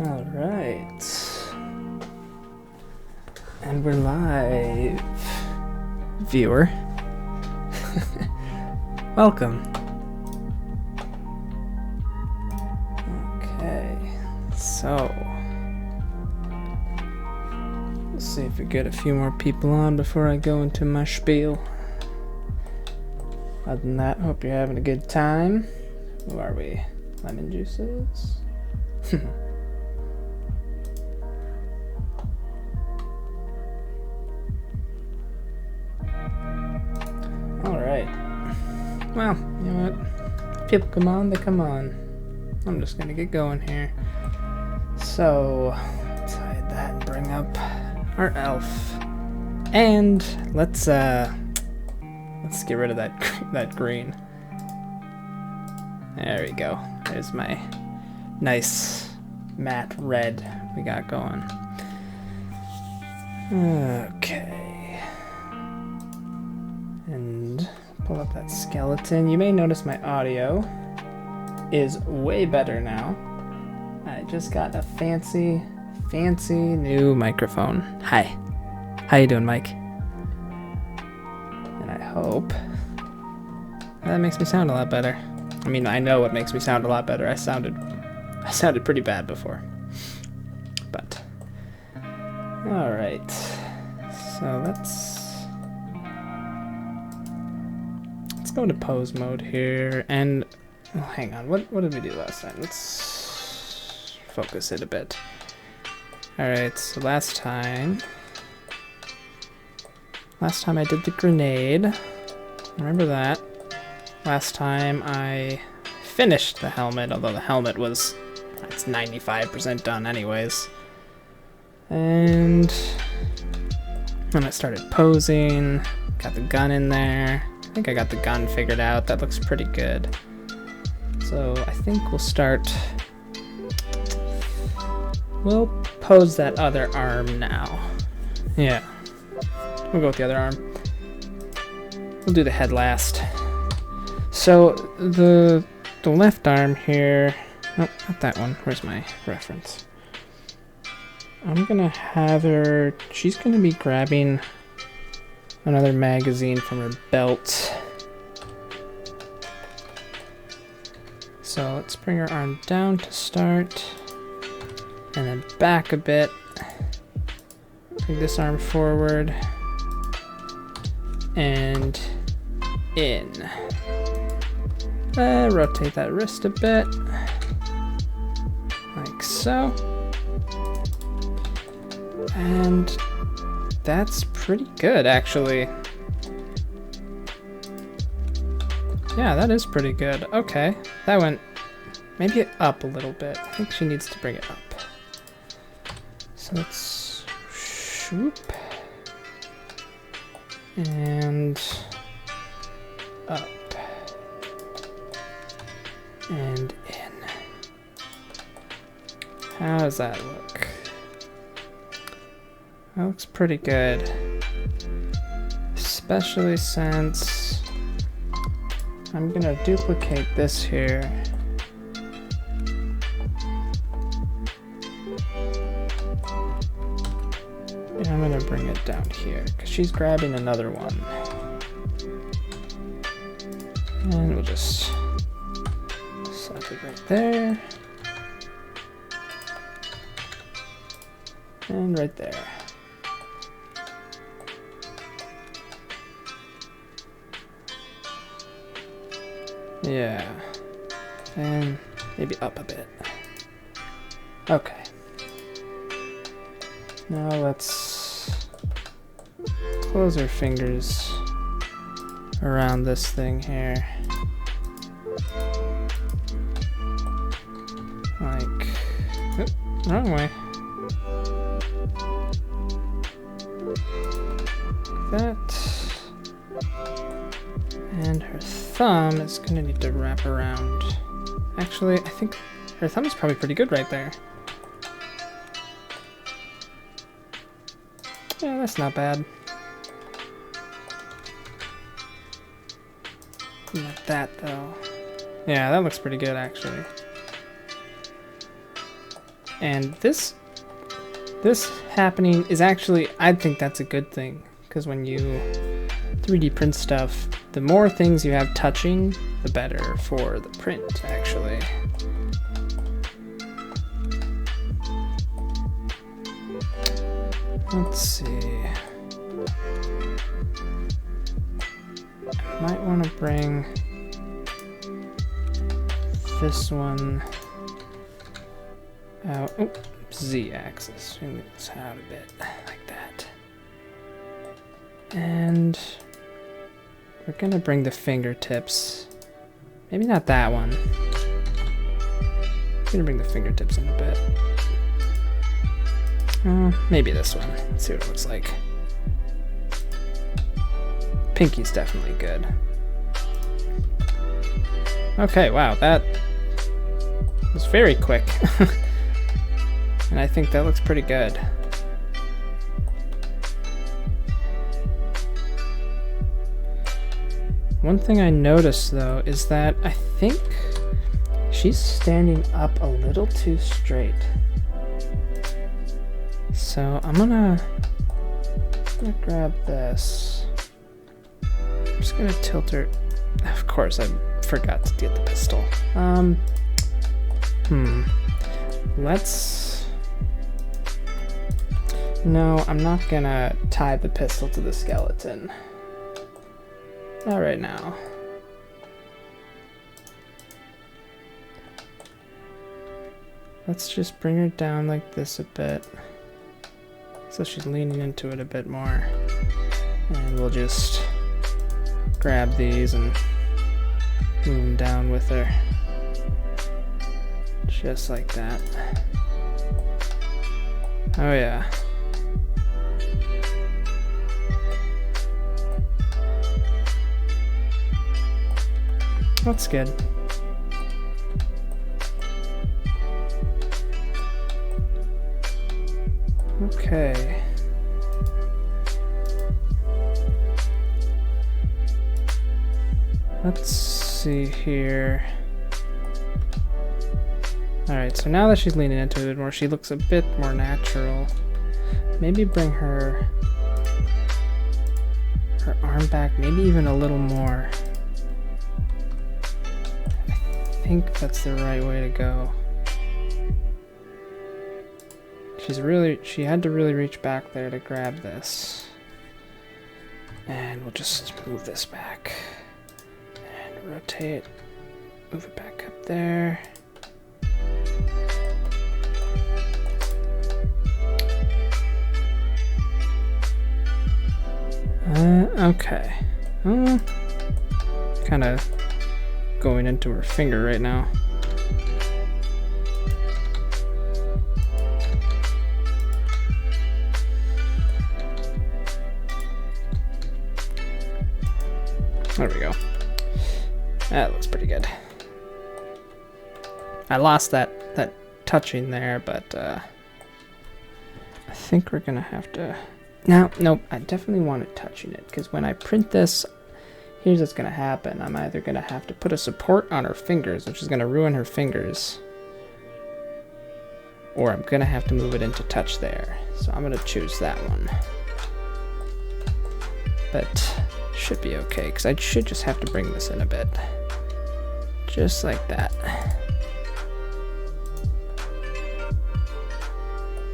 All right, and we're live, viewer. Welcome. Okay, so let's see if we get a few more people on before I go into my spiel. Other than that, hope you're having a good time. Who are we? Lemon juices? Alright. Well, you know what? People come on, they come on. I'm just gonna get going here. So, let's hide that and bring up our elf. And let's get rid of that green. There we go. There's my nice matte red we got going. Okay. And pull up that skeleton. You may notice my audio is way better now. I just got a fancy new microphone. Hi. How you doing, Mike? And I hope that makes me sound a lot better. I mean, I know what makes me sound a lot better. I sounded pretty bad before. But all right. So let's go into pose mode here, and hang on. What did we do last time? Let's focus it a bit. All right. So last time I did the grenade. Remember that. Last time I finished the helmet, although the helmet it's 95% done anyways. And then I started posing, got the gun in there. I think I got the gun figured out. That looks pretty good. So I think we'll pose that other arm now. Yeah, we'll go with the other arm. We'll do the head last. So the left arm here, nope, not that one. Where's my reference? I'm gonna have her, she's gonna be grabbing another magazine from her belt. So let's bring her arm down to start, and then back a bit. Bring this arm forward, and in. Rotate that wrist a bit, like so. And that's pretty good, actually. Yeah, that is pretty good. Okay, that went maybe up a little bit. I think she needs to bring it up. So let's swoop and up and in. How does that look? That looks pretty good, especially since I'm gonna duplicate this here. And I'm gonna bring it down here because she's grabbing another one. And we'll just set it right there. And right there. Yeah, and maybe up a bit. Okay. Now let's close our fingers around this thing here. Like, oop, wrong way. Like that. And her thumb is gonna need to wrap around. Actually, I think her thumb is probably pretty good right there. Yeah, that's not bad. Like that though. Yeah, that looks pretty good actually. And this happening is actually, I think that's a good thing, because when you 3D print stuff, the more things you have touching, the better for the print, actually. Let's see. I might want to bring this one out. Oh, Z-axis. Move this out a bit, like that. And we're gonna bring the fingertips. Maybe not that one. I'm gonna bring the fingertips in a bit. Maybe this one. Let's see what it looks like. Pinky's definitely good. Okay, wow, that was very quick. And I think that looks pretty good. One thing I noticed though is that I think she's standing up a little too straight. So I'm gonna grab this. I'm just gonna tilt her. Of course, I forgot to get the pistol. Let's. No, I'm not gonna tie the pistol to the skeleton. Not right now. Let's just bring her down like this a bit, so she's leaning into it a bit more. And we'll just grab these and move them down with her. Just like that. Oh yeah. That's good. Okay. Let's see here. Alright, so now that she's leaning into it a bit more, she looks a bit more natural. Maybe bring her arm back, maybe even a little more. I think that's the right way to go. She had to really reach back there to grab this. And we'll just move this back. And rotate, move it back up there. Okay. Kind of going into her finger right now. There we go. That looks pretty good. I lost that touching there, but I think we're gonna have to... Nope, I definitely want it touching it, because when I print this, here's what's gonna happen. I'm either gonna have to put a support on her fingers, which is gonna ruin her fingers, or I'm gonna have to move it into touch there. So I'm gonna choose that one. But should be okay, because I should just have to bring this in a bit. Just like that.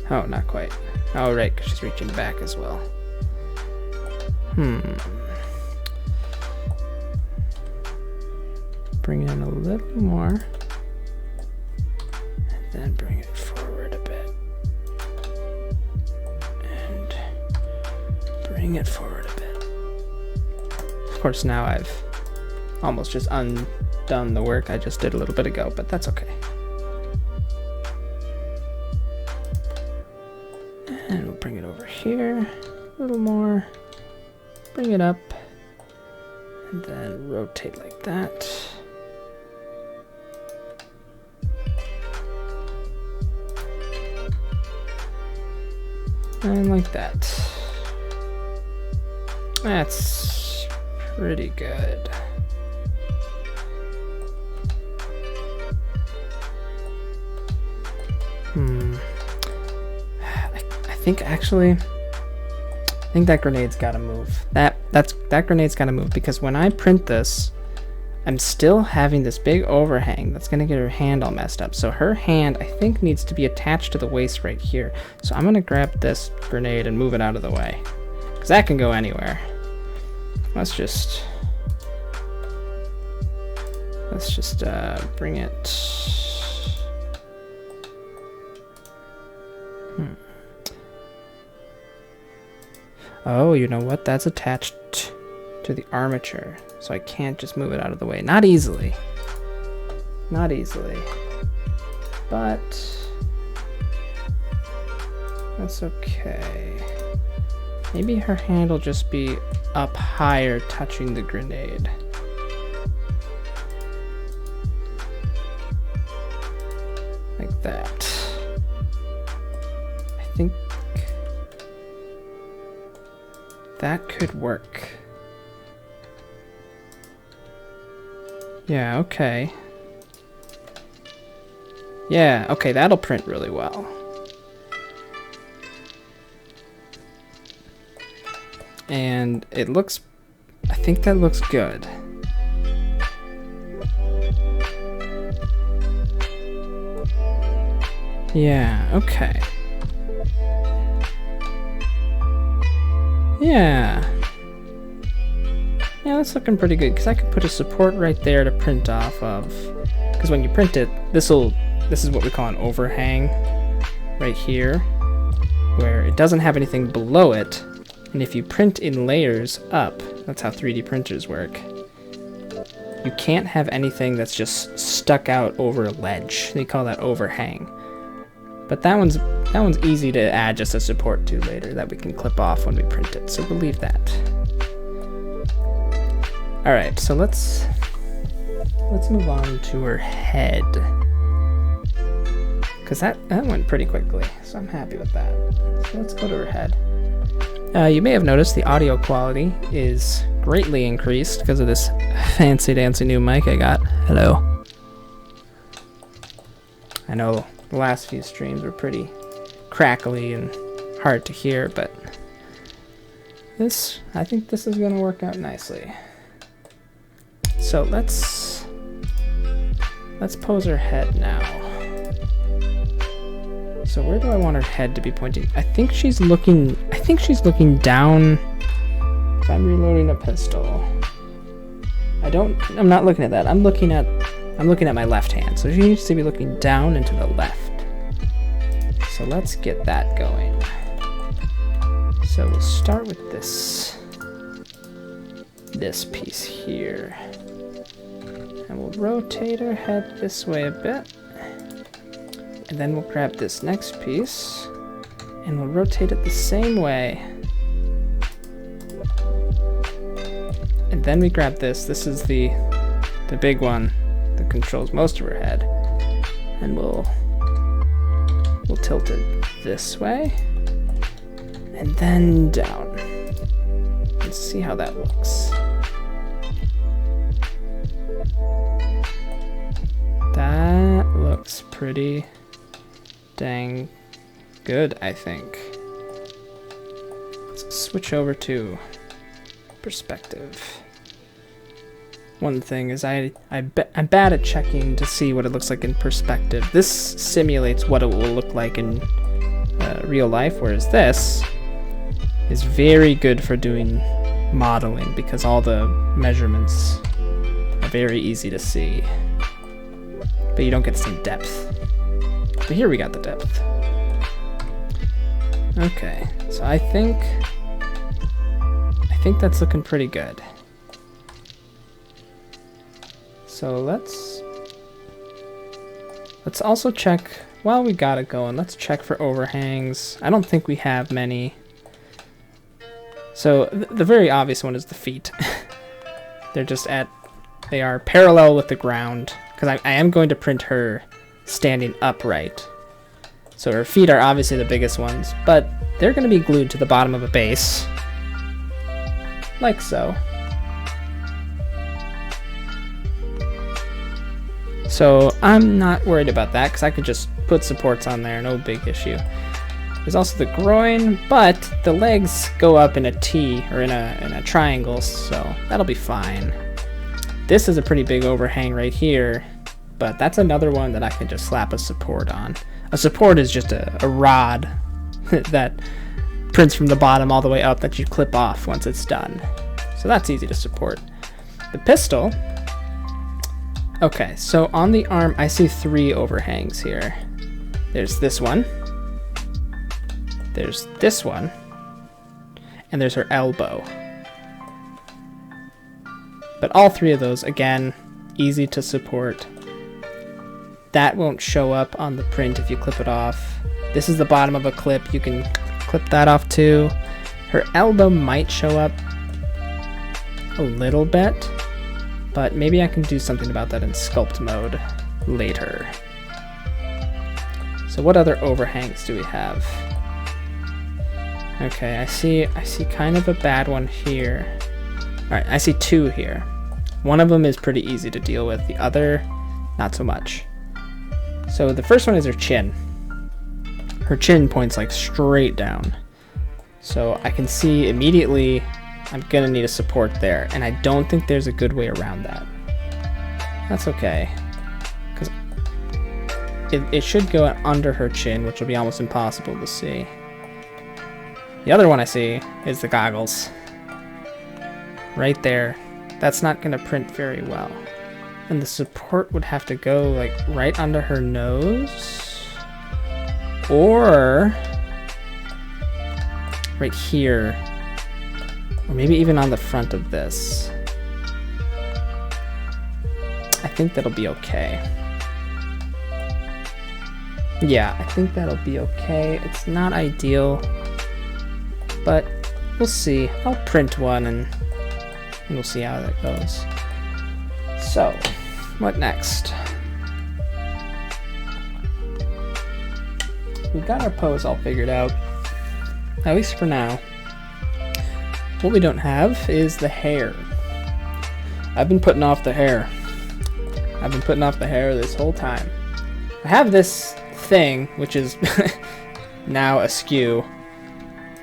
Oh, not quite. Oh, right, because she's reaching back as well. Bring it in a little more. And then bring it forward a bit. And bring it forward a bit. Of course, now I've almost just undone the work I just did a little bit ago, but that's okay. And we'll bring it over here a little more. Bring it up. And then rotate like that. And like that. That's pretty good. I think that grenade's gotta move. That grenade's gotta move, because when I print this, I'm still having this big overhang that's gonna get her hand all messed up. So her hand, I think, needs to be attached to the waist right here. So I'm gonna grab this grenade and move it out of the way, because that can go anywhere. Let's just bring it. Oh, you know what? That's attached to the armature, so I can't just move it out of the way. Not easily. Not easily. But that's okay. Maybe her hand will just be up higher, touching the grenade. Like that. I think that could work. Yeah, okay. Yeah, okay, that'll print really well. And it looks... I think that looks good. Yeah, okay. Yeah. Yeah, that's looking pretty good, because I could put a support right there to print off of. Because when you print it, this is what we call an overhang right here, where it doesn't have anything below it. And if you print in layers up, that's how 3D printers work, you can't have anything that's just stuck out over a ledge. They call that overhang. But that one's easy to add just a support to later that we can clip off when we print it, so we'll leave that. Alright, so let's move on to her head. Because that went pretty quickly, so I'm happy with that. So let's go to her head. You may have noticed the audio quality is greatly increased because of this fancy dancy new mic I got. Hello. I know the last few streams were pretty crackly and hard to hear, but I think this is going to work out nicely. So let's pose her head now. So where do I want her head to be pointing? I think she's looking down. If I'm reloading a pistol, I'm not looking at that. I'm looking at my left hand. So she needs to be looking down and to the left. So let's get that going. So we'll start with this piece here. And we'll rotate her head this way a bit. And then we'll grab this next piece and we'll rotate it the same way. And then we grab this. This is the big one that controls most of her head. And we'll tilt it this way. And then down. Let's see how that looks. That looks pretty dang good, I think. Let's switch over to perspective. One thing is I'm bad at checking to see what it looks like in perspective. This simulates what it will look like in real life, whereas this is very good for doing modeling because all the measurements are very easy to see. But you don't get the same depth. But here we got the depth. Okay, so I think that's looking pretty good. So let's also check, while we got it going, let's check for overhangs. I don't think we have many. So the very obvious one is the feet. They are parallel with the ground, because I am going to print her standing upright. So her feet are obviously the biggest ones, but they're going to be glued to the bottom of a base, like so. So I'm not worried about that, because I could just put supports on there, no big issue. There's also the groin, but the legs go up in a T, or in a triangle, so that'll be fine. This is a pretty big overhang right here, but that's another one that I can just slap a support on. A support is just a rod that prints from the bottom all the way up that you clip off once it's done. So that's easy to support. The pistol, okay, so on the arm I see 3 overhangs here. There's this one, there's this one, and there's her elbow. But all 3 of those, again, easy to support. That won't show up on the print if you clip it off. This is the bottom of a clip. You can clip that off too. Her elbow might show up a little bit, but maybe I can do something about that in sculpt mode later. So what other overhangs do we have? Okay, I see kind of a bad one here. Alright, I see 2 here. One of them is pretty easy to deal with, the other, not so much. So the first one is her chin. Her chin points like straight down. So I can see immediately I'm gonna need a support there, and I don't think there's a good way around that. That's okay, because it should go under her chin, which will be almost impossible to see. The other one I see is the goggles. Right there. That's not going to print very well. And the support would have to go like right under her nose, or right here, or maybe even on the front of this. I think that'll be okay. Yeah, I think that'll be okay. It's not ideal, but we'll see. I'll print one and we'll see how that goes. So, what next? We've got our pose all figured out, at least for now. What we don't have is the hair. I've been putting off the hair. I've been putting off the hair this whole time. I have this thing, which is now askew,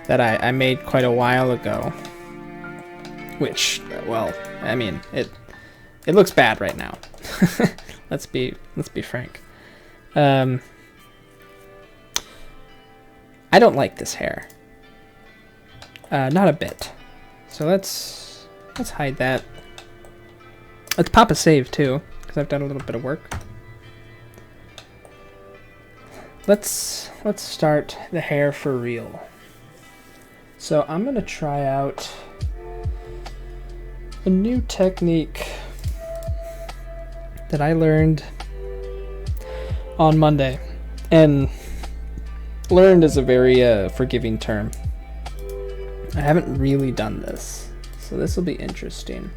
that I made quite a while ago. Which, well, I mean, it looks bad right now. let's be frank. I don't like this hair. Not a bit. So let's hide that. Let's pop a save too, because I've done a little bit of work. Let's start the hair for real. So I'm gonna try out a new technique that I learned on Monday. And learned is a very forgiving term. I haven't really done this. So this will be interesting.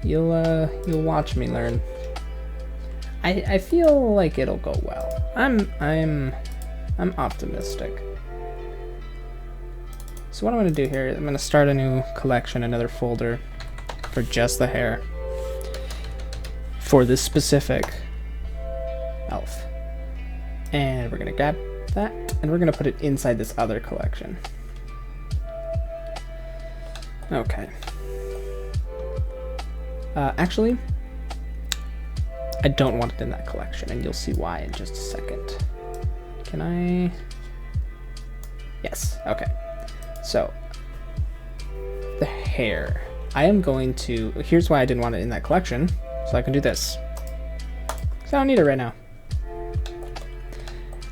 You'll watch me learn. I feel like it'll go well. I'm optimistic. So what I'm gonna do here, I'm gonna start a new collection, another folder for just the hair for this specific elf. And we're gonna grab that and we're gonna put it inside this other collection. Okay. Actually, I don't want it in that collection, and you'll see why in just a second. Can I? Yes, okay. So, the hair. I am going to, here's why I didn't want it in that collection, so I can do this. Because I don't need it right now.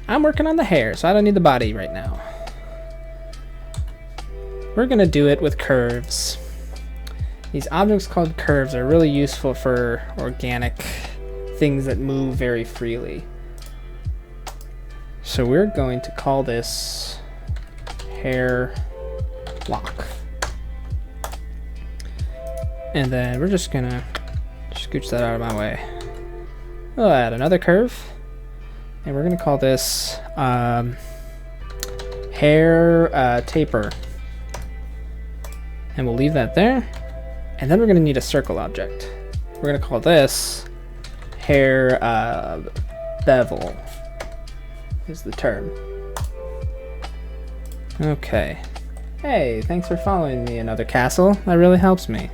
I'm working on the hair, so I don't need the body right now. We're gonna do it with curves. These objects called curves are really useful for organic things that move very freely. So we're going to call this hair lock. And then we're just gonna scooch that out of my way. We'll add another curve. And we're gonna call this hair taper. And we'll leave that there. And then we're gonna need a circle object. We're gonna call this hair bevel is the term. Okay. Hey, thanks for following me, Another Castle. That really helps me.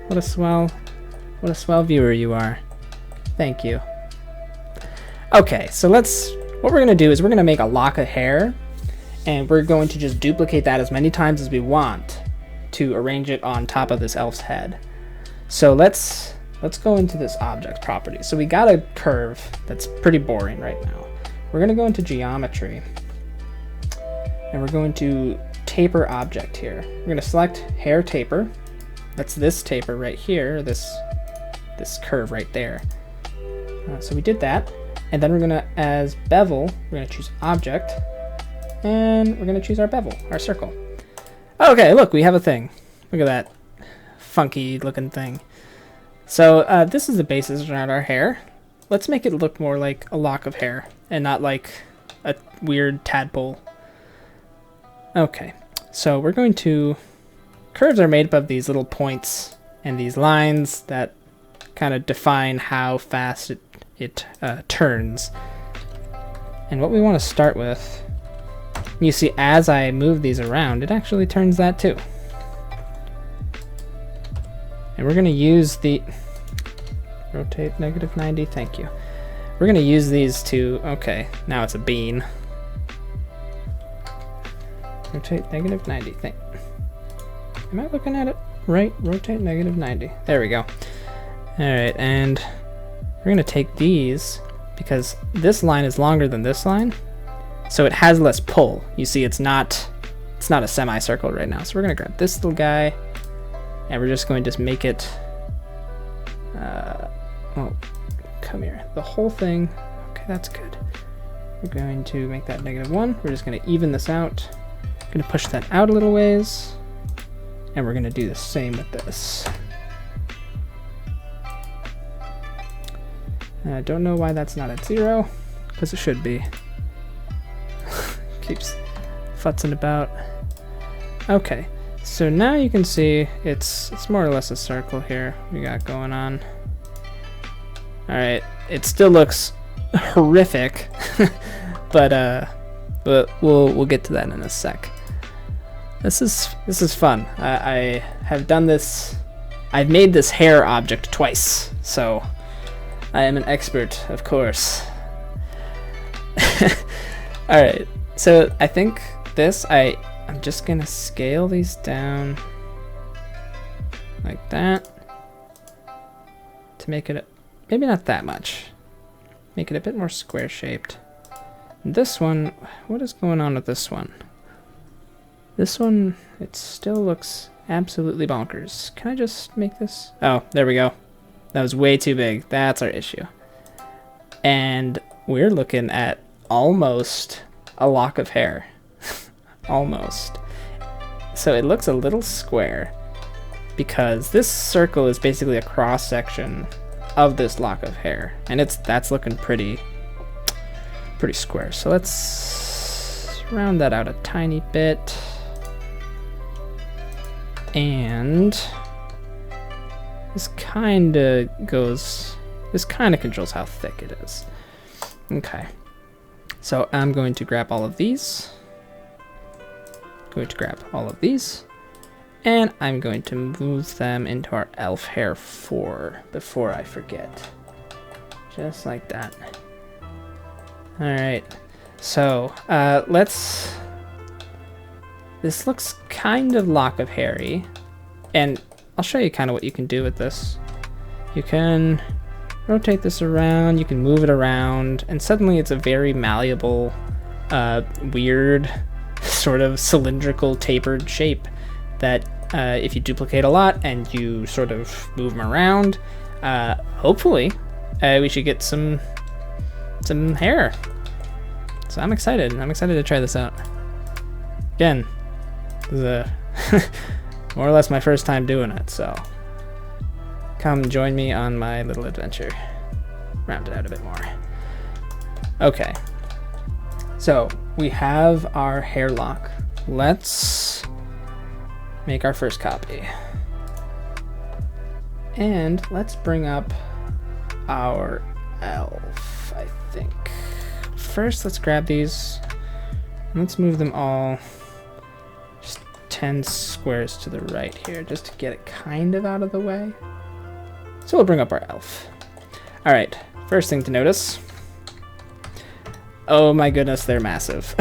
What a swell viewer you are. Thank you. Okay, so what we're gonna do is we're gonna make a lock of hair, and we're going to just duplicate that as many times as we want to arrange it on top of this elf's head. So let's go into this object property. So we got a curve that's pretty boring right now. We're gonna go into geometry, and we're going to taper object here. We're gonna select hair taper. That's this taper right here, this curve right there. So we did that, and then we're gonna, as bevel, we're gonna choose object, and we're gonna choose our bevel, our circle. Okay, look, we have a thing. Look at that funky looking thing. So this is the basis around our hair. Let's make it look more like a lock of hair and not like a weird tadpole. Okay, so we're going to, curves are made up of these little points and these lines that kind of define how fast it turns. And what we want to start with, you see as I move these around, it actually turns that too. And we're going to use the rotate -90, thank you. We're going to use these to, okay, now it's a bean. Rotate -90, thank. Am I looking at it right? Rotate -90. There we go. All right, and we're going to take these because this line is longer than this line. So it has less pull. You see, it's not a semicircle right now. So we're gonna grab this little guy, and we're just going to make it. Oh, come here. The whole thing. Okay, that's good. We're going to make that -1. We're just gonna even this out. Gonna push that out a little ways, and we're gonna do the same with this. I don't know why that's not at 0, because it should be. Keeps futzing about. Okay, so now you can see it's more or less a circle here we got going on. All right, it still looks horrific, but we'll get to that in a sec. This is fun. I have done this. I've made this hair object twice, so I am an expert, of course. All right. So I think I'm just gonna scale these down like that to make it, maybe not that much, make it a bit more square shaped. This one, what is going on with this one? This one, it still looks absolutely bonkers. Can I just make this? Oh, there we go. That was way too big. That's our issue. And we're looking at almost a lock of hair. Almost. So it looks a little square because this circle is basically a cross section of this lock of hair, and that's looking pretty square. So let's round that out a tiny bit, and this kind of controls how thick it is. Okay, so I'm going to grab all of these. And I'm going to move them into our elf hair 4 before I forget. Just like that. Alright, so this looks kind of lock of hairy, and I'll show you kind of what you can do with this. You can rotate this around, you can move it around, and suddenly it's a very malleable, weird, sort of cylindrical tapered shape that if you duplicate a lot and you sort of move them around, hopefully we should get some hair. So I'm excited to try this out. Again, this is more or less my first time doing it, so come join me on my little adventure. Round it out a bit more. Okay, so we have our hair lock. Let's make our first copy. And let's bring up our elf, I think. First, let's grab these. And let's move them all just 10 squares to the right here, just to get it kind of out of the way. So we'll bring up our elf. All right, first thing to notice. Oh my goodness, they're massive.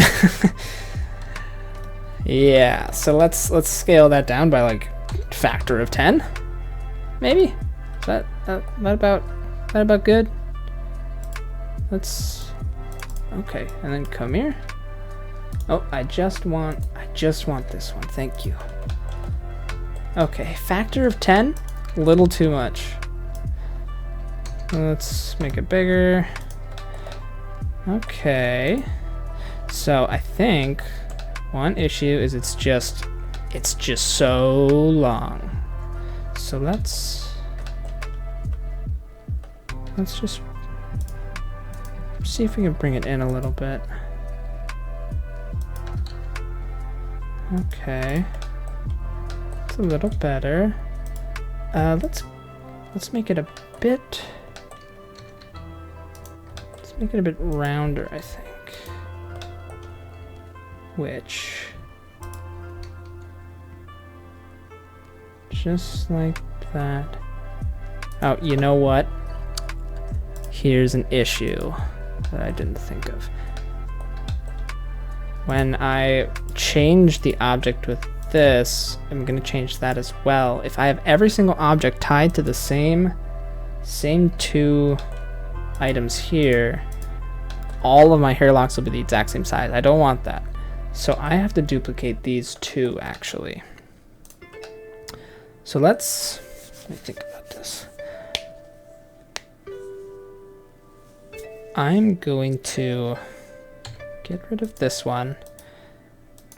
Yeah, so let's scale that down by like factor of 10, maybe. Is that about good? Okay, and then come here. Oh, I just want this one. Thank you. Okay, factor of 10, a little too much. Let's make it bigger. Okay, so I think one issue is it's just so long. So let's just see if we can bring it in a little bit. Okay, it's a little better. Let's make it a bit. Let's make it a bit rounder, I think. Which, just like that. Oh, you know what? Here's an issue that I didn't think of. When I change the object with this, I'm going to change that as well. If I have every single object tied to the same 2 items here, all of my hair locks will be the exact same size. I don't want that. So I have to duplicate these 2 actually. So let me think about this. I'm going to get rid of this one.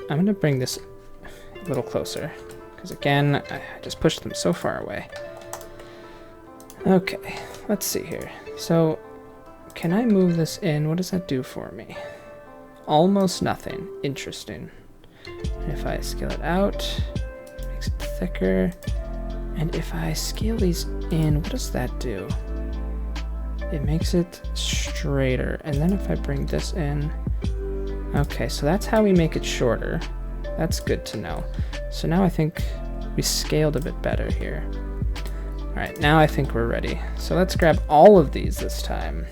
I'm going to bring this a little closer because again, I just pushed them so far away. Okay, let's see here. So can I move this in? What does that do for me? Almost nothing. Interesting. And if I scale it out, it makes it thicker. And if I scale these in, what does that do? It makes it straighter. And then if I bring this in, okay, so that's how we make it shorter. That's good to know. So now I think we scaled a bit better here. All right, now I think we're ready. So let's grab all of these this time.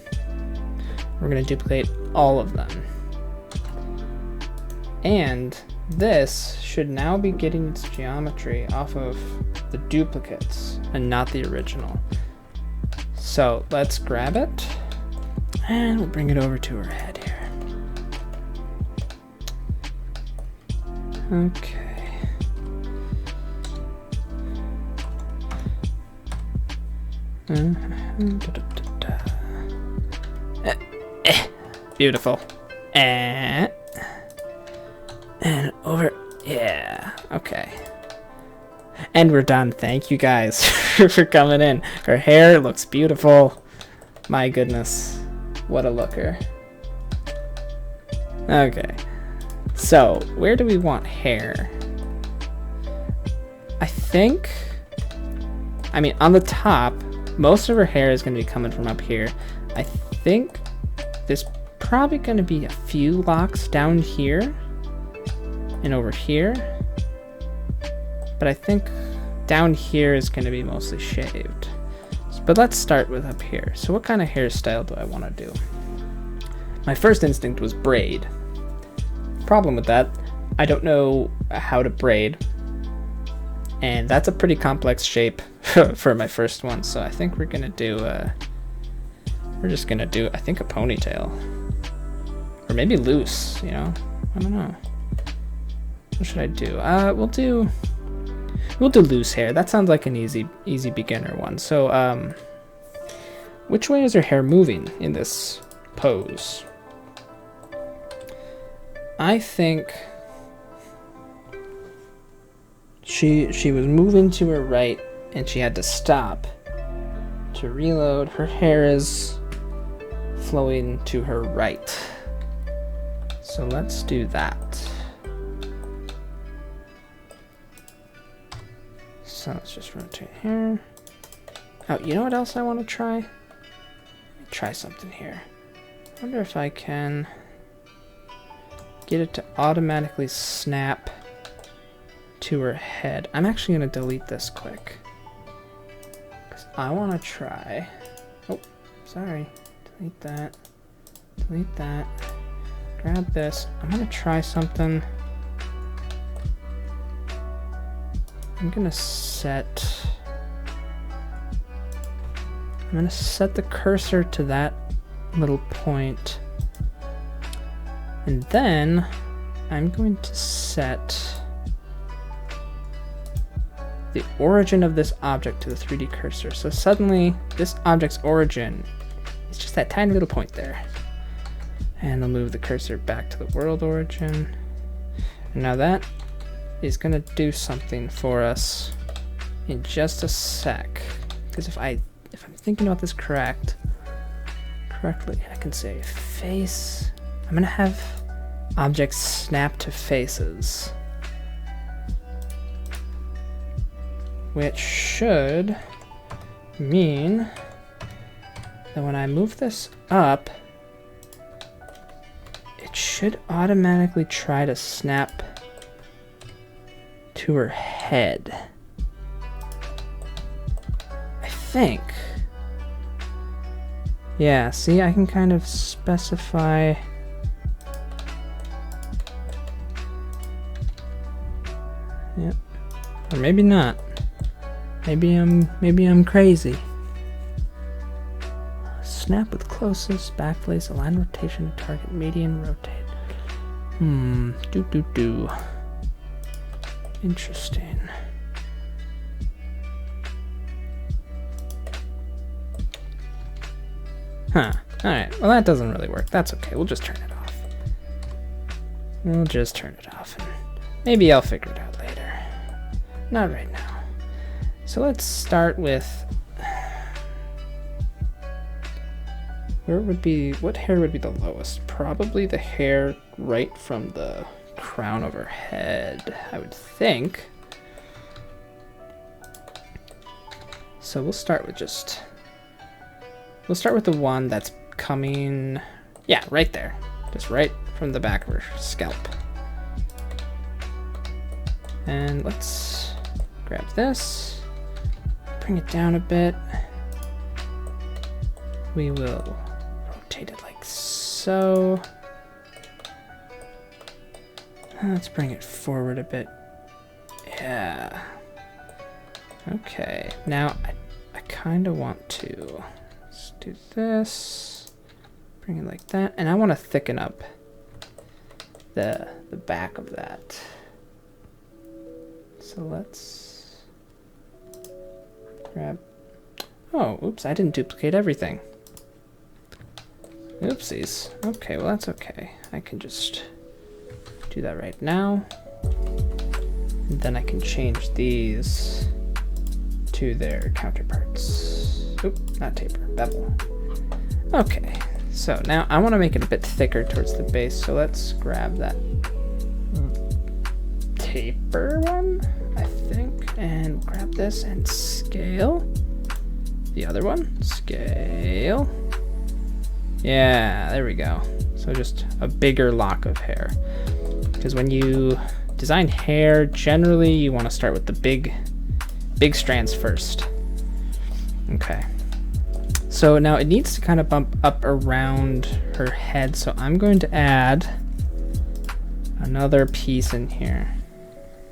We're gonna duplicate all of them. And this should now be getting its geometry off of the duplicates and not the original. So let's grab it and we'll bring it over to her head here. Okay. Beautiful. And over Yeah, okay. And we're done. Thank you guys for coming in. Her hair looks beautiful. My goodness. What a looker. Okay. So, where do we want hair? I mean, on the top, most of her hair is going to be coming from up here. I think there's probably going to be a few locks down here and over here. But I think down here is going to be mostly shaved. But let's start with up here. So what kind of hairstyle do I want to do? My first instinct was braid. Problem with that, I don't know how to braid. And that's a pretty complex shape for my first one. So I think we're going to do, I think a ponytail. Or maybe loose, you know? I don't know. What should I do? We'll do loose hair. That sounds like an easy beginner one. So, which way is her hair moving in this pose? I think she was moving to her right and she had to stop to reload. Her hair is flowing to her right. So let's do that. So let's just rotate here. Oh, you know what else I want to try? Let me try something here. I wonder if I can get it to automatically snap to her head. I'm actually going to delete this quick. Because I want to try... Oh, sorry. Delete that. Delete that. Grab this. I'm going to try something. I'm gonna set the cursor to that little point, and then I'm going to set the origin of this object to the 3D cursor. So suddenly this object's origin is just that tiny little point there. And I'll move the cursor back to the world origin. And now that is going to do something for us in just a sec. Because if I'm thinking about this correctly, I can say face. I'm going to have objects snap to faces, which should mean that when I move this up, it should automatically try to snap to her head. I think. Yeah, see, I can kind of specify. Yep. Or maybe not. Maybe I'm crazy. Snap with closest, backface, align rotation, target, median, rotate. Interesting. Huh. Alright, well that doesn't really work. That's okay, we'll just turn it off. And maybe I'll figure it out later. Not right now. So let's start with... what hair would be the lowest? Probably the hair right from the crown of her head, I would think. So we'll start with the one that's coming, yeah, right there. Just right from the back of her scalp. And let's grab this, bring it down a bit. We will rotate it like so. Let's bring it forward a bit. Yeah. Okay, now I kind of want to, let's do this, bring it like that, and I want to thicken up the back of that. So let's grab, oh, oops, I didn't duplicate everything. Oopsies. Okay, well that's okay. I can just do that right now. And then I can change these to their counterparts. Oop, not taper, bevel. Okay, so now I want to make it a bit thicker towards the base, so let's grab that taper one, I think, and grab this and scale. The other one, scale. Yeah, there we go. So just a bigger lock of hair. Because when you design hair, generally you want to start with the big strands first. Okay. So now it needs to kind of bump up around her head, so I'm going to add another piece in here.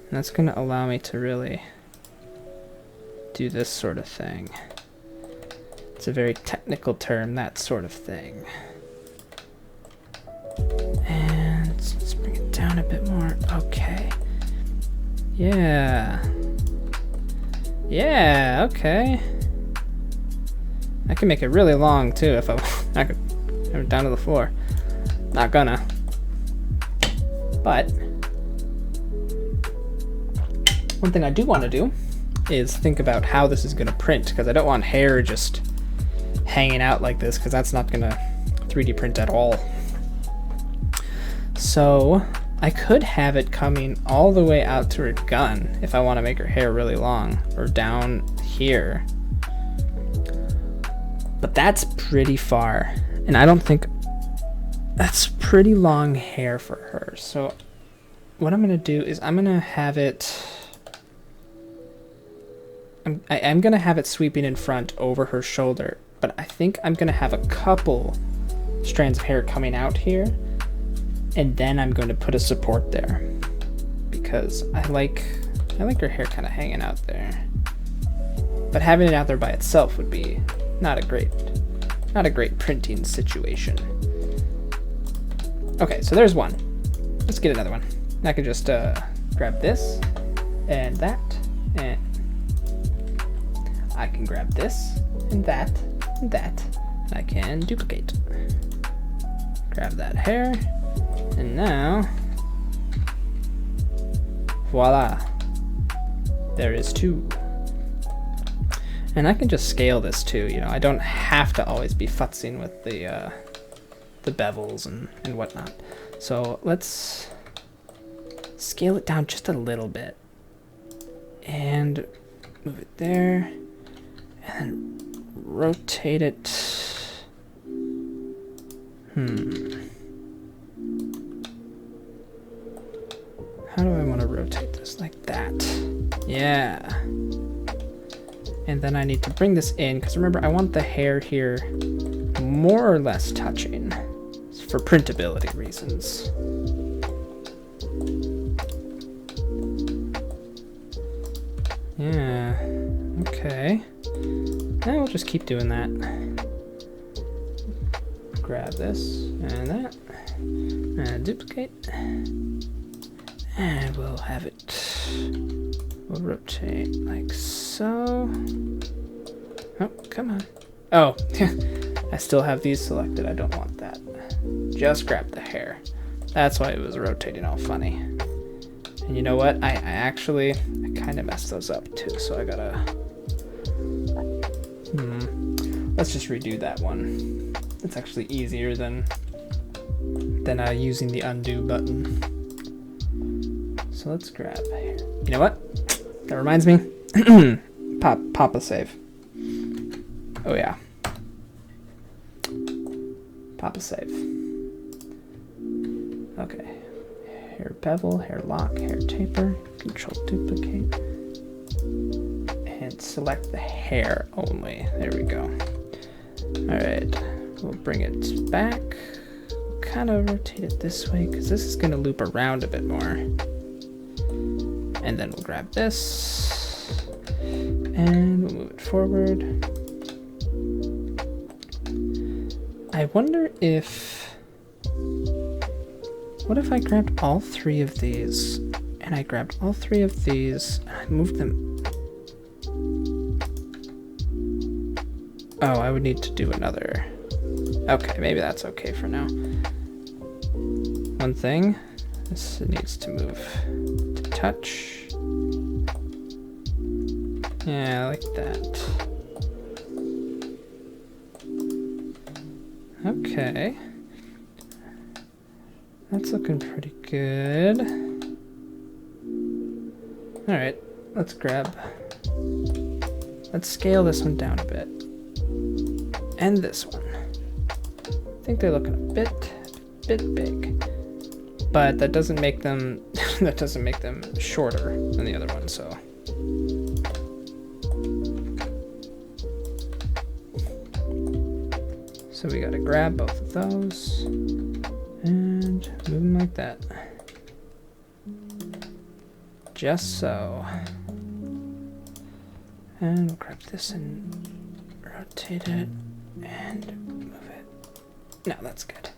And that's going to allow me to really do this sort of thing. It's a very technical term, that sort of thing. And let's bring it down a bit more. Okay. Yeah. Yeah, okay. I can make it really long too if I could have it down to the floor. Not gonna. But one thing I do want to do is think about how this is gonna print, because I don't want hair just hanging out like this, because that's not gonna 3D print at all. So I could have it coming all the way out to her gun if I want to make her hair really long, or down here. But that's pretty far, and I don't think that's pretty long hair for her. So what I'm gonna do is I'm gonna have it, I'm gonna have it sweeping in front over her shoulder, but I think I'm gonna have a couple strands of hair coming out here, and then I'm going to put a support there, because I like her hair kind of hanging out there. But having it out there by itself would be not a great printing situation. Okay, so there's one. Let's get another one. I can just grab this and that, and I can grab this and that and that, and I can duplicate. Grab that hair, and now, voila, there is two. And I can just scale this too, you know, I don't have to always be futzing with the bevels and whatnot. So let's scale it down just a little bit and move it there, and then rotate it. How do I want to rotate this? Like that. Yeah. And then I need to bring this in, because remember, I want the hair here more or less touching for printability reasons. Yeah. Okay. And we'll just keep doing that. Grab this and that, and duplicate. And we'll have it, we'll rotate like so. Oh, come on. Oh, I still have these selected. I don't want that. Just grab the hair. That's why it was rotating all funny. And you know what? I kind of messed those up too, so I gotta... Let's just redo that one. It's actually easier than using the undo button. So let's grab here. You know what? That reminds me. Pop a save. Oh yeah. Pop a save. Okay. Hair bevel, hair lock, hair taper. Control duplicate. And select the hair only. There we go. Alright. We'll bring it back. Kind of rotate it this way, because this is going to loop around a bit more. And then we'll grab this, and we'll move it forward. I wonder if... What if I grabbed all three of these, and I grabbed all three of these, and I moved them... Oh, I would need to do another... Okay, maybe that's okay for now. One thing, This needs to move to touch. Yeah, like that. Okay. That's looking pretty good. Alright, let's scale this one down a bit. And this one. I think they're looking a bit big. But that doesn't make them shorter than the other one, so. So we gotta grab both of those and move them like that. Just so. And we'll grab this and rotate it and move it. No, that's good.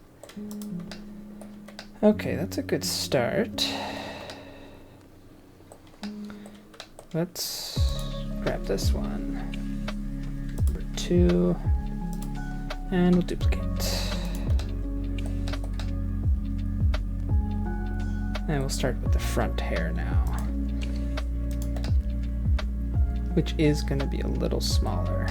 Okay, that's a good start. Let's grab this one. Number 2. And we'll duplicate. And we'll start with the front hair now, which is going to be a little smaller.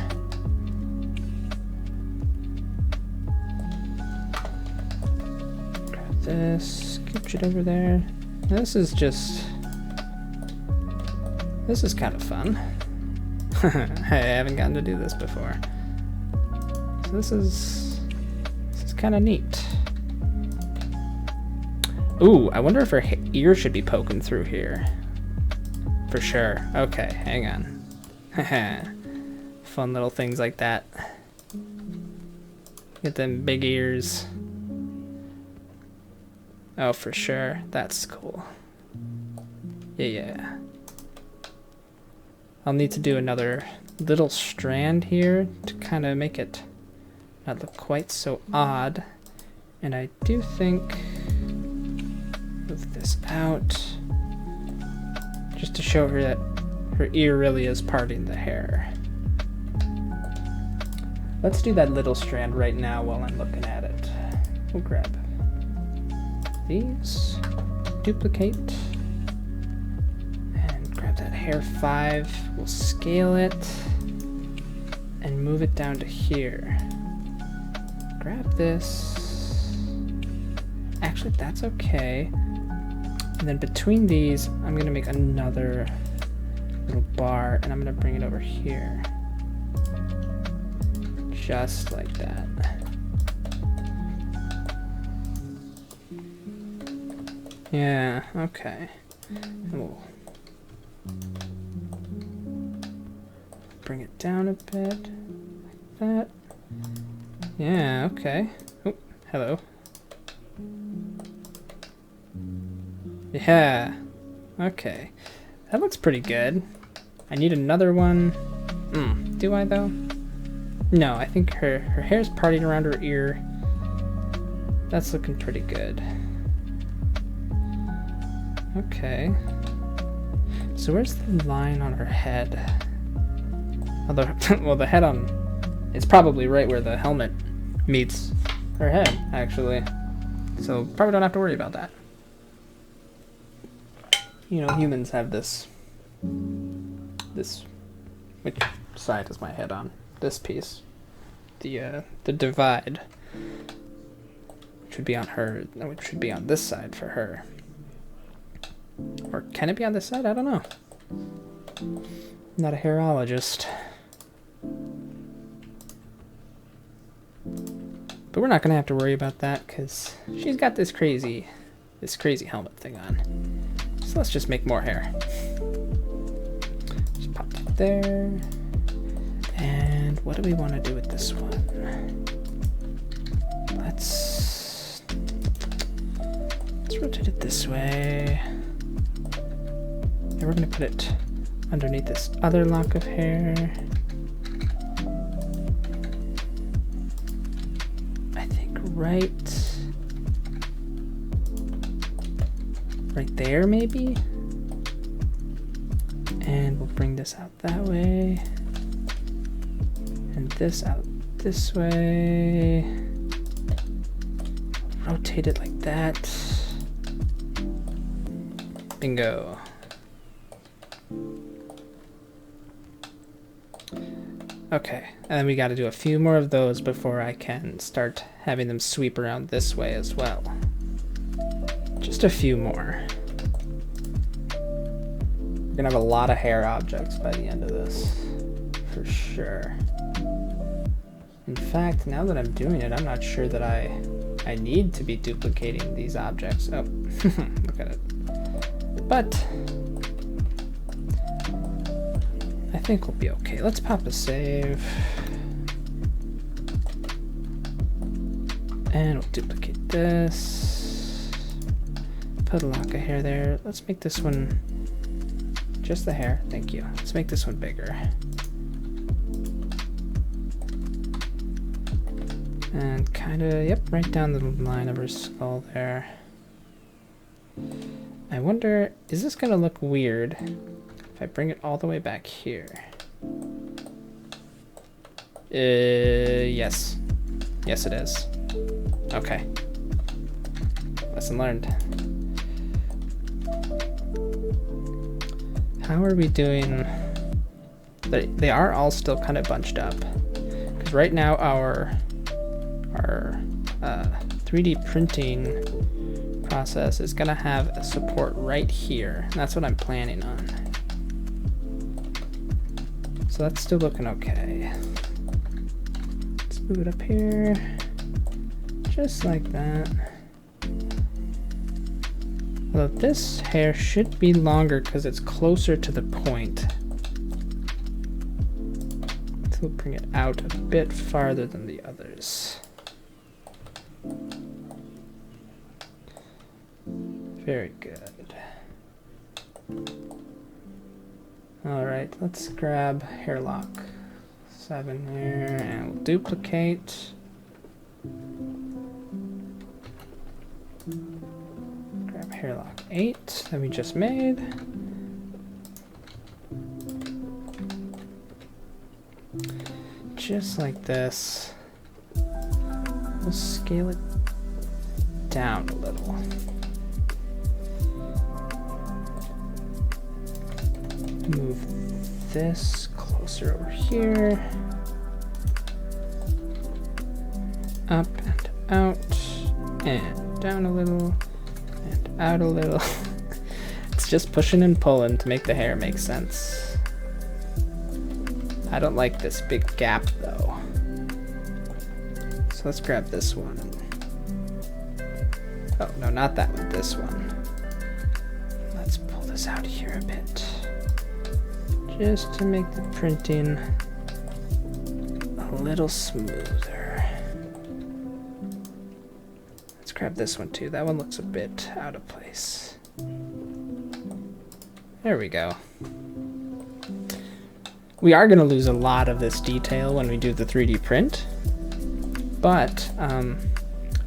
Grab this, scooch it over there. This is kind of fun. I haven't gotten to do this before. So this is kind of neat. Ooh, I wonder if her ear should be poking through here. For sure. Okay, hang on. Fun little things like that. Get them big ears. Oh, for sure. That's cool. Yeah. I'll need to do another little strand here to kind of make it not look quite so odd. And I do think, move this out, just to show her that her ear really is parting the hair. Let's do that little strand right now while I'm looking at it. We'll grab these, duplicate, and grab that hair 5. We'll scale it and move it down to here. Grab this. Actually, that's okay. And then between these, I'm gonna make another little bar, and I'm gonna bring it over here. Just like that. Yeah, okay. And we'll bring it down a bit, like that. Yeah, okay. Oh, hello. Yeah, okay. That looks pretty good. I need another one. Do I though? No, I think her hair's parting around her ear. That's looking pretty good. Okay. So where's the line on her head? Although, well, the head on, it's probably right where the helmet meets her head, actually. So probably don't have to worry about that. You know, humans have this, which side is my head on? This piece. The divide. Which would be on her, which should be on this side for her. Or can it be on this side? I don't know. I'm not a hairologist. But we're not gonna have to worry about that because she's got this crazy helmet thing on. So let's just make more hair. Just pop that there. And what do we want to do with this one? Let's rotate it this way. And we're gonna put it underneath this other lock of hair. I think right there maybe. And we'll bring this out that way. And this out this way. Rotate it like that. Bingo. Okay, and then we got to do a few more of those before I can start having them sweep around this way as well. Just a few more. We're gonna have a lot of hair objects by the end of this, for sure. In fact, now that I'm doing it, I'm not sure that I need to be duplicating these objects. Oh, look at it. But I think we'll be okay. Let's pop a save. And we'll duplicate this. Put a lock of hair there. Let's make this one just the hair. Thank you. Let's make this one bigger. And kind of, yep, right down the line of her skull there. I wonder, is this going to look weird if I bring it all the way back here? Yes. Yes, it is. Okay. Lesson learned. How are we doing? They are all still kind of bunched up. Because right now our 3D printing process is gonna have a support right here. And that's what I'm planning on. So that's still looking okay. Let's move it up here, just like that. Although this hair should be longer because it's closer to the point. So we'll bring it out a bit farther than the others. Very good. All right, let's grab hair lock 7 here and we'll duplicate. Grab hair lock 8 that we just made. Just like this. We'll scale it down a little. Move this closer over here. Up and out, and down a little, and out a little. It's just pushing and pulling to make the hair make sense. I don't like this big gap though. So let's grab this one. Oh, no, not that one, this one. Let's pull this out here a bit. Just to make the printing a little smoother. Let's grab this one too. That one looks a bit out of place. There we go. We are going to lose a lot of this detail when we do the 3D print, but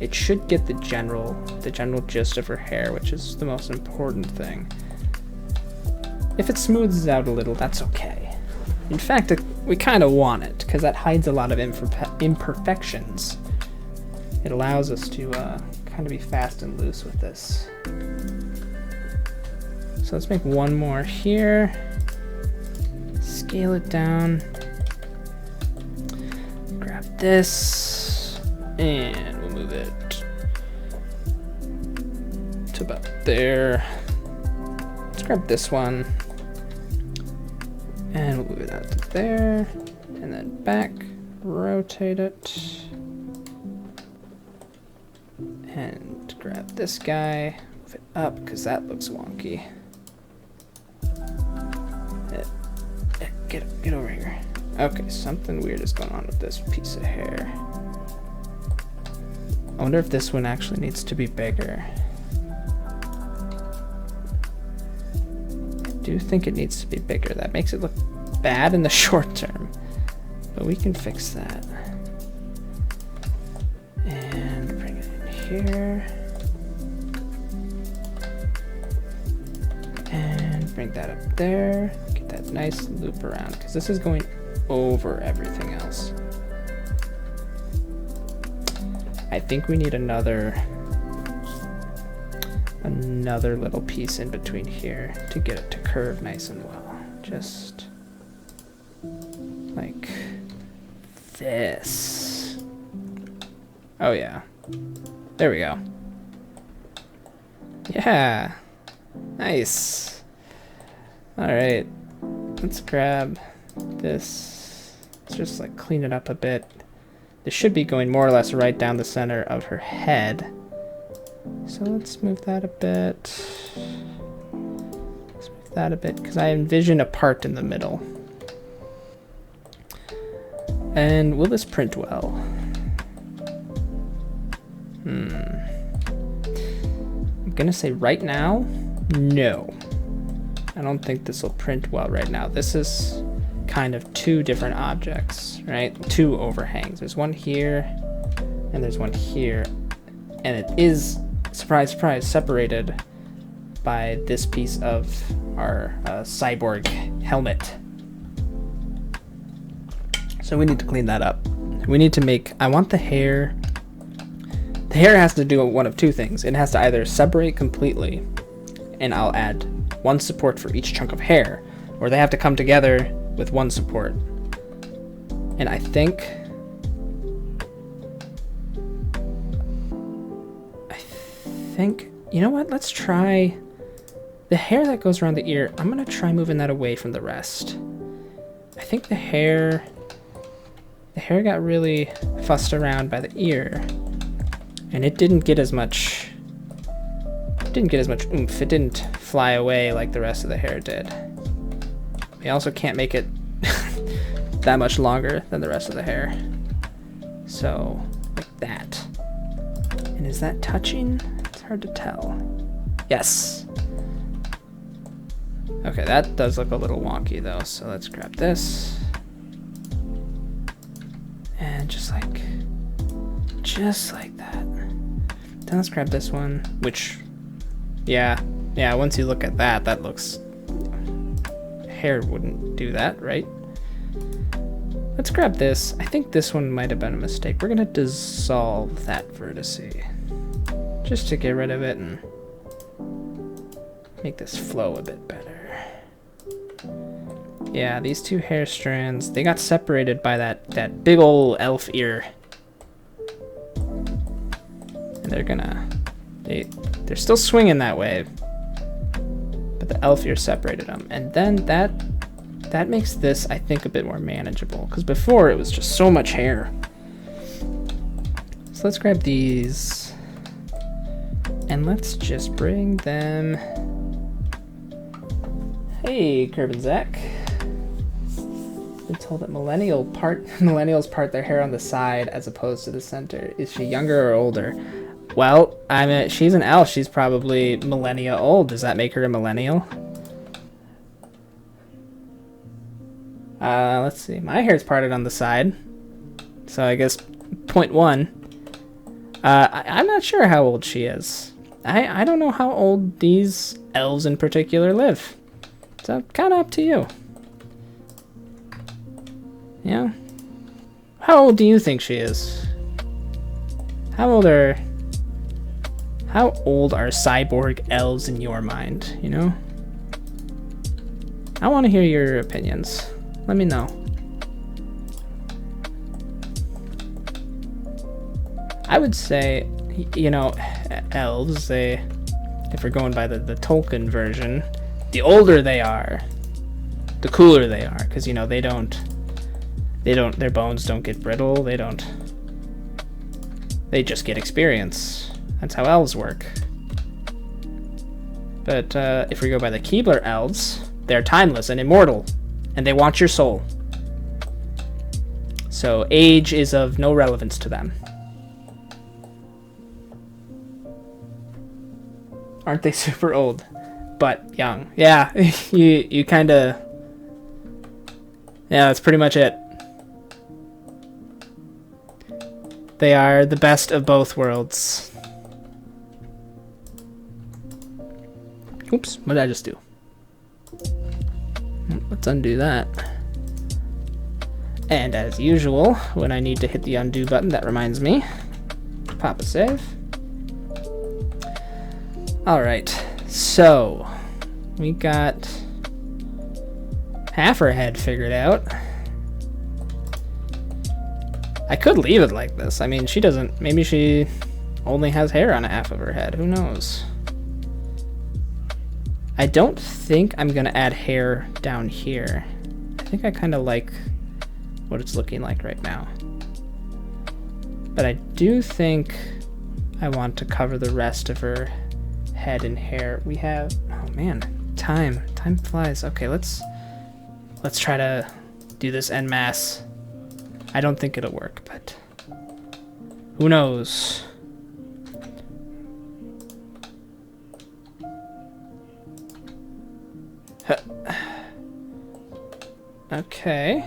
it should get the general gist of her hair, which is the most important thing. If it smooths out a little, that's okay. In fact, we kind of want it, because that hides a lot of imperfections. It allows us to kind of be fast and loose with this. So let's make one more here. Scale it down. Grab this, and we'll move it to about there. Let's grab this one. And we'll move it out to there, and then back, rotate it, and grab this guy, move it up, because that looks wonky. Get over here. Okay, something weird is going on with this piece of hair. I wonder if this one actually needs to be bigger. I do think it needs to be bigger. That makes it look bad in the short term, but we can fix that. And bring it in here. And bring that up there. Get that nice loop around, because this is going over everything else. I think we need another another little piece in between here to get it to curve nice and well. Just like this. Oh yeah. There we go. Yeah. Nice. Alright. Let's grab this. Let's just like clean it up a bit. This should be going more or less right down the center of her head. So let's move that a bit. Let's move that a bit because I envision a part in the middle. And will this print well? I'm gonna say right now, no. I don't think this will print well right now. This is kind of two different objects, right? Two overhangs. There's one here and there's one here. And it is, surprise, surprise, separated by this piece of our cyborg helmet. So we need to clean that up. We need to make, I want the hair has to do one of two things. It has to either separate completely, and I'll add one support for each chunk of hair, or they have to come together with one support. And I think you know what, let's try the hair that goes around the ear. I'm gonna try moving that away from the rest. I think the hair got really fussed around by the ear, and it didn't get as much oomph. It didn't fly away like the rest of the hair did. We also can't make it that much longer than the rest of the hair. So, like that. And is that touching? It's hard to tell. Yes. Okay, that does look a little wonky though, so let's grab this. And just like that. Then let's grab this one, which, yeah, once you look at that, that looks, hair wouldn't do that, right? Let's grab this. I think this one might have been a mistake. We're gonna dissolve that vertex just to get rid of it and make this flow a bit better. Yeah, these two hair strands, they got separated by that big ol' elf ear. And they're still swinging that way, but the elf ear separated them. And then that makes this, I think, a bit more manageable, because before it was just so much hair. So let's grab these, and let's just bring them. Hey, Curb and Zach. Been told that millennials part their hair on the side as opposed to the center. Is she younger or older? Well, she's an elf. She's probably millennia old. Does that make her a millennial? Let's see. My hair's parted on the side, so I guess 0.1. I'm not sure how old she is. I don't know how old these elves in particular live. So kind of up to you. Yeah. How old do you think she is? How old are cyborg elves in your mind, you know? I want to hear your opinions. Let me know. I would say, you know, elves, if we're going by the Tolkien version, the older they are, the cooler they are, because, you know, their bones don't get brittle, they just get experience. That's how elves work. But if we go by the Keebler elves, they're timeless and immortal, and they want your soul. So age is of no relevance to them. Aren't they super old, but young? Yeah, you kind of... Yeah, that's pretty much it. They are the best of both worlds. Oops, what did I just do? Let's undo that. And as usual, when I need to hit the undo button, that reminds me to pop a save. Alright, so we got half her head figured out. I could leave it like this. I mean, she doesn't, maybe she only has hair on half of her head. Who knows? I don't think I'm gonna add hair down here. I think I kind of like what it's looking like right now. But I do think I want to cover the rest of her head in hair. We have, oh man, time flies. Okay, let's try to do this en masse. I don't think it'll work, but who knows? Huh. Okay.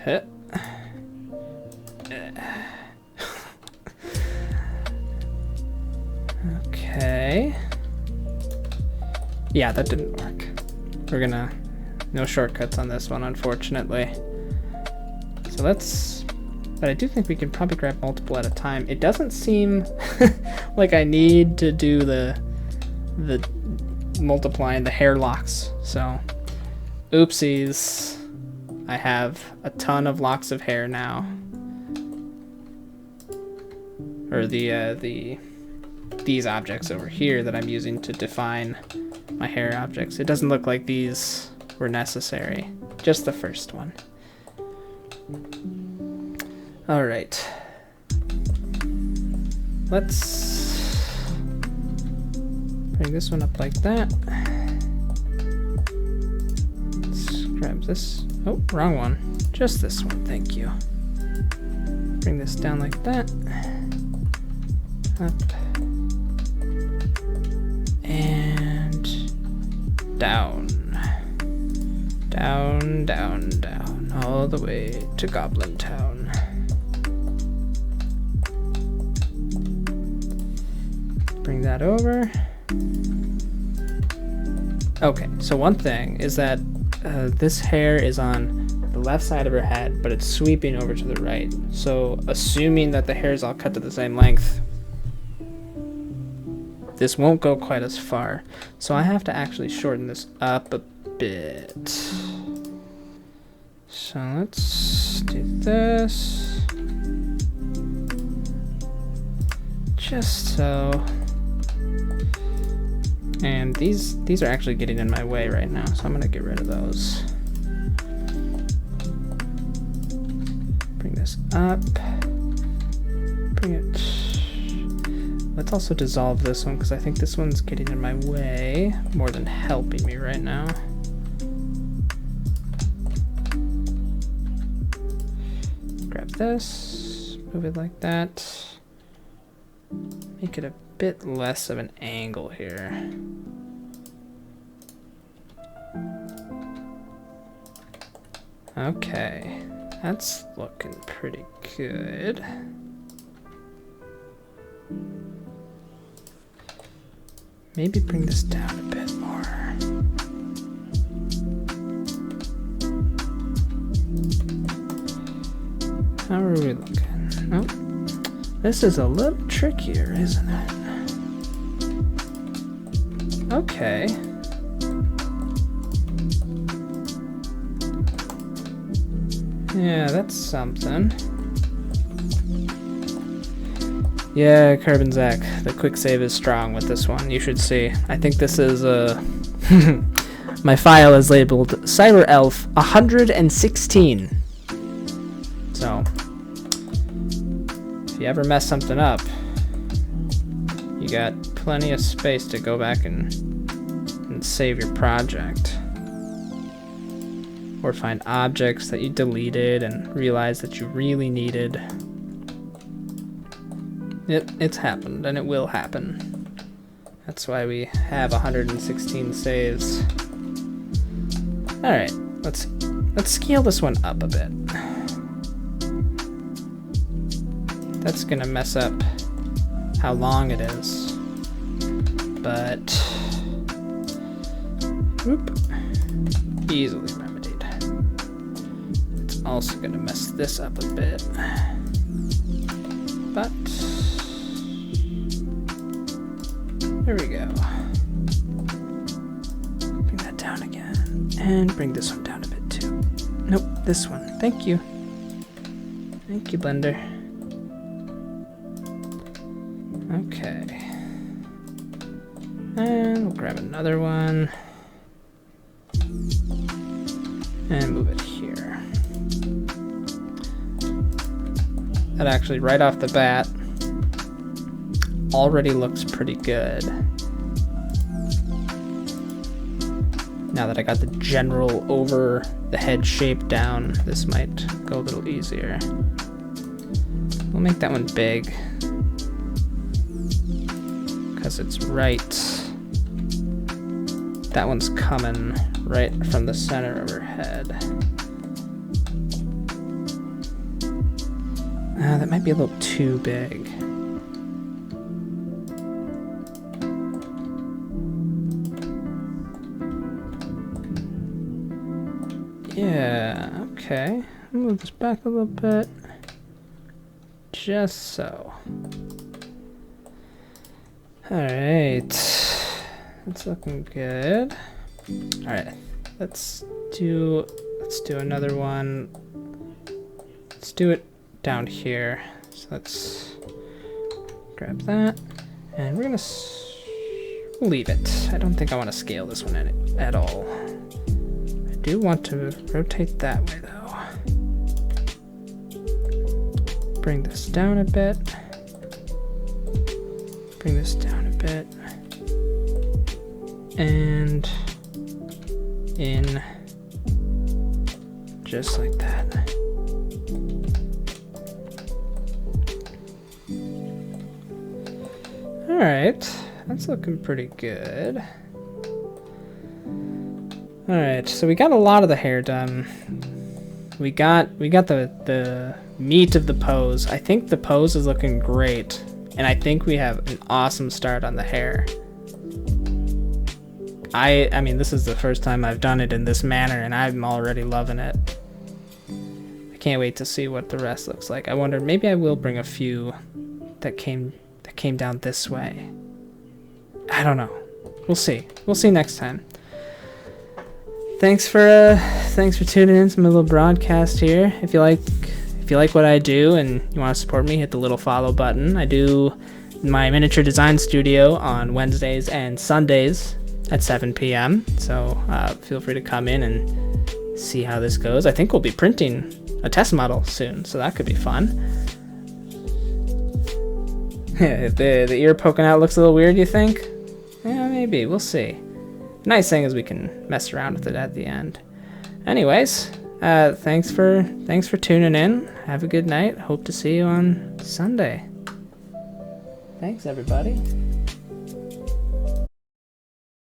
Huh. Okay. Yeah, that didn't work. We're gonna, no shortcuts on this one, unfortunately. So but I do think we can probably grab multiple at a time. It doesn't seem like I need to do the multiplying the hair locks. So, oopsies. I have a ton of locks of hair now. Or these objects over here that I'm using to define my hair objects. It doesn't look like these were necessary. Just the first one. All right. Let's bring this one up like that. Let's grab this. Oh, wrong one. Just this one, thank you. Bring this down like that. Up. And down. Down, down, down. All the way to Goblin Town. Bring that over. Okay, so one thing is that this hair is on the left side of her head, but it's sweeping over to the right. So assuming that the hair is all cut to the same length, this won't go quite as far. So I have to actually shorten this up a bit. So let's do this. Just so. And these are actually getting in my way right now, so I'm gonna get rid of those. Bring this up. Bring it. Let's also dissolve this one, because I think this one's getting in my way more than helping me right now. Grab this, move it like that. Make it a bit less of an angle here. Okay, that's looking pretty good. Maybe bring this down a bit more. How are we looking? Nope. This is a little trickier, isn't it? Okay. Yeah, that's something. Yeah, Carbon Zach, the quick save is strong with this one. You should see. I think this is my file is labeled Cyber Elf 116. So, if you ever mess something up, you got plenty of space to go back and save your project. Or find objects that you deleted and realize that you really needed. It's happened, and it will happen. That's why we have 116 saves. Alright, let's scale this one up a bit. That's gonna mess up how long it is. But whoop, easily remedied. It's also gonna mess this up a bit. But There we go. Bring that down again. And bring this one down a bit too. Nope, this one. Thank you. Thank you, Blender. Okay. And we'll grab another one. And move it here. That actually, right off the bat, already looks pretty good. Now that I got the general over the head shape down, this might go a little easier. We'll make that one big, because it's right. That one's coming right from the center of her head. That might be a little too big. Yeah, okay. Move this back a little bit. Just so. Alright. That's looking good. Alright. Let's do another one. Let's do it down here. So let's grab that. And we're gonna leave it. I don't think I want to scale this one at all. I do want to rotate that way though. Bring this down a bit. Bring this down a bit. And in just like that. All right, that's looking pretty good. All right, so we got a lot of the hair done. We got the meat of the pose. I think the pose is looking great, and I think we have an awesome start on the hair. I mean, this is the first time I've done it in this manner, and I'm already loving it. I can't wait to see what the rest looks like. I wonder, maybe I will bring a few that came down this way. I don't know. We'll see. We'll see next time. Thanks for tuning in to my little broadcast here. If you like what I do and you want to support me, hit the little follow button. I do my miniature design studio on Wednesdays and Sundays at 7 p.m. So feel free to come in and see how this goes. I think we'll be printing a test model soon, so that could be fun. If the ear poking out looks a little weird, you think? Yeah, maybe. We'll see. Nice thing is we can mess around with it at the end. Anyways, thanks for tuning in. Have a good night. Hope to see you on Sunday. Thanks, everybody.